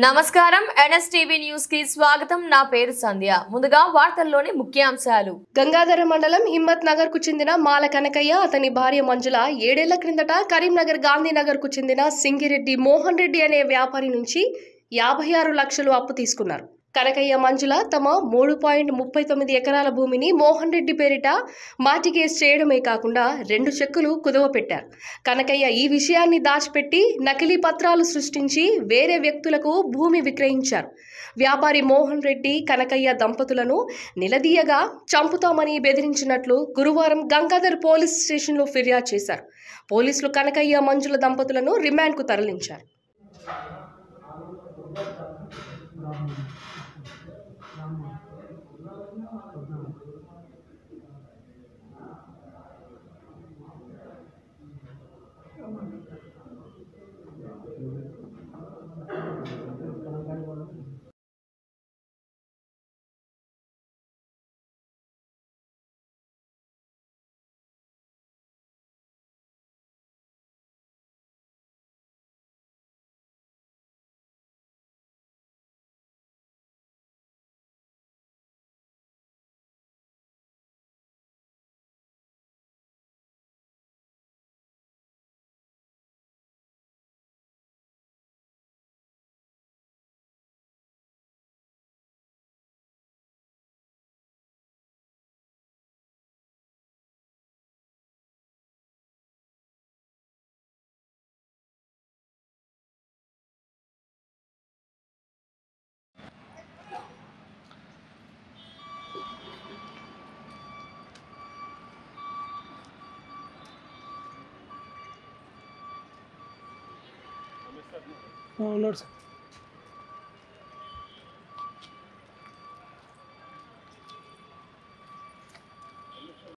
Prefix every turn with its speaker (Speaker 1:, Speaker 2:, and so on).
Speaker 1: నమస్కారం NSTV news కి స్వాగతం। నా పేరు సంధ్య। ముందుగా వార్తల్లోని ముఖ్యాంశాలు।
Speaker 2: గంగాధర మండలం హిమ్మత్ నగర్ కు చెందిన మాల కనకయ్య అతని భార్య మంజుల 7 ఏళ్ల క్రిందట కరీంనగర్ గాంధీనగర్ కు చెందిన సింగిరెడ్డి మోహన్ రెడ్డి అనే వ్యాపారి నుంచి 56 లక్షలు అప్పు తీసుకున్నారు। కనకయ్య మంజుల తమ 3.39 ఎకరాల భూమిని మోహన్ రెడ్డి పేరిట మార్టిగేజ్ చేయడమే కాకుండా 2 చెక్కులు కుదవ పెట్టారు। కనకయ్య ఈ విషయాన్ని దాచిపెట్టి నకిలీ పత్రాలు సృష్టించి వేరే వ్యక్తులకు భూమి విక్రయించారు। వ్యాపారి మోహన్ రెడ్డి కనకయ్య దంపతులను నిలదీయగా చంపుతామని బెదిరించినట్లు గురువారం గంగాధర్ పోలీస్ స్టేషన్లో ఫిర్యాదు చేశారు। పోలీసులు కనకయ్య మంజుల దంపతులను రిమాండ్కు తరలించారు।
Speaker 3: Notes.